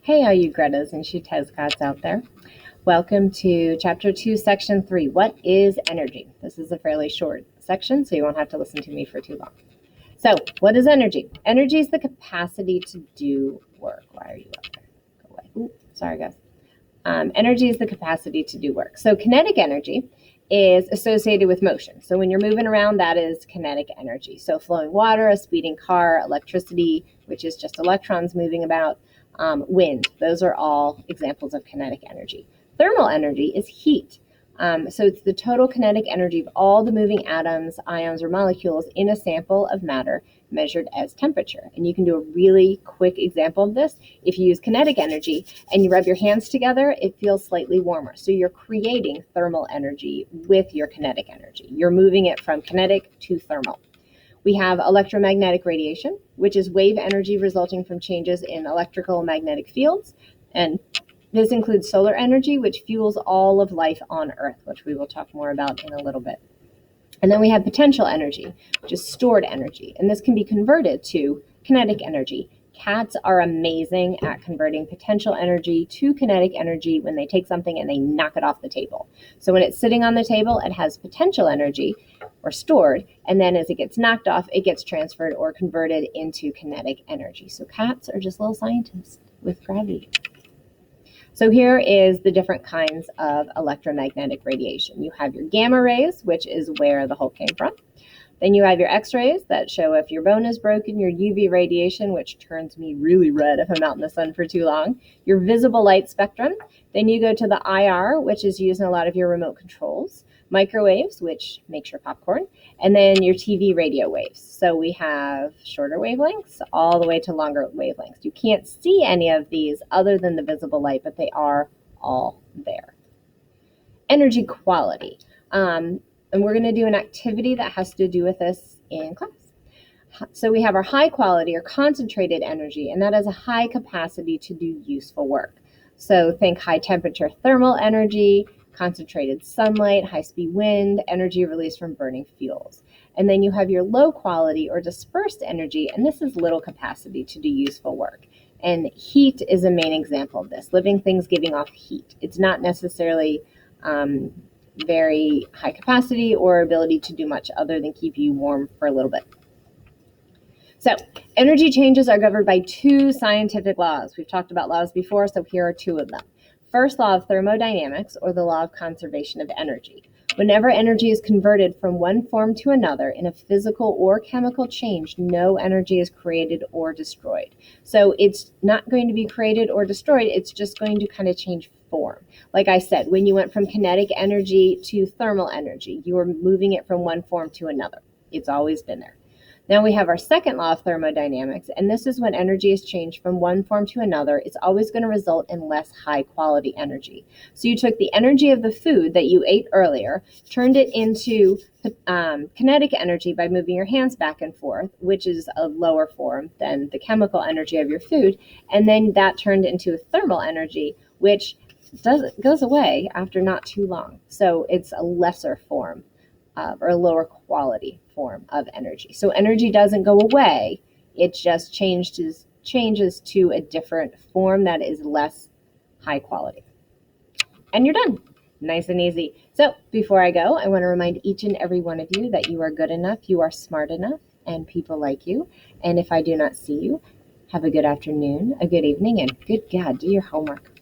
Hey, all you Gretas and Shutezcats out there. Welcome to Chapter 2, Section 3. What is energy? This is a fairly short section, so you won't have to listen to me for too long. So, what is energy? Energy is the capacity to do work. Why are you up there? Go away. Ooh, sorry, guys. Energy is the capacity to do work. So, kinetic energy is associated with motion. So, when you're moving around, that is kinetic energy. So, flowing water, a speeding car, electricity, which is just electrons moving about, wind. Those are all examples of kinetic energy. Thermal energy is heat. So it's the total kinetic energy of all the moving atoms, ions, or molecules in a sample of matter measured as temperature. And you can do a really quick example of this. If you use kinetic energy and you rub your hands together, it feels slightly warmer. So you're creating thermal energy with your kinetic energy. You're moving it from kinetic to thermal. We have electromagnetic radiation, which is wave energy resulting from changes in electrical and magnetic fields. And this includes solar energy, which fuels all of life on Earth, which we will talk more about in a little bit. And then we have potential energy, which is stored energy. And this can be converted to kinetic energy. Cats are amazing at converting potential energy to kinetic energy when they take something and they knock it off the table. So when it's sitting on the table, it has potential energy or stored, and then as it gets knocked off, it gets transferred or converted into kinetic energy. So cats are just little scientists with gravity. So here is the different kinds of electromagnetic radiation. You have your gamma rays, which is where the Hulk came from. Then you have your X-rays that show if your bone is broken, your UV radiation, which turns me really red if I'm out in the sun for too long, your visible light spectrum. Then you go to the IR, which is used in a lot of your remote controls, microwaves, which makes your popcorn, and then your TV radio waves. So we have shorter wavelengths all the way to longer wavelengths. You can't see any of these other than the visible light, but they are all there. Energy quality. And we're going to do an activity that has to do with this in class. So we have our high quality or concentrated energy, and that is a high capacity to do useful work. So think high temperature thermal energy, concentrated sunlight, high-speed wind, energy released from burning fuels. And then you have your low quality or dispersed energy, and this is little capacity to do useful work. And heat is a main example of this, living things giving off heat. It's not necessarily very high capacity or ability to do much other than keep you warm for a little bit. So energy changes are governed by two scientific laws. We've talked about laws before, so here are two of them. First law of thermodynamics, or the law of conservation of energy. Whenever energy is converted from one form to another in a physical or chemical change, no energy is created or destroyed. So it's not going to be created or destroyed, it's just going to kind of change form. Like I said, when you went from kinetic energy to thermal energy, you were moving it from one form to another. It's always been there. Now we have our second law of thermodynamics, and this is when energy is changed from one form to another, it's always going to result in less high quality energy. So you took the energy of the food that you ate earlier, turned it into kinetic energy by moving your hands back and forth, which is a lower form than the chemical energy of your food, and then that turned into thermal energy, which goes away after not too long. So it's a lesser form or a lower quality form of energy. So energy doesn't go away, it just changes to a different form that is less high quality. And you're done. Nice and easy. So before I go, I want to remind each and every one of you that you are good enough, you are smart enough, and people like you. And if I do not see you, have a good afternoon, a good evening, and good God, do your homework.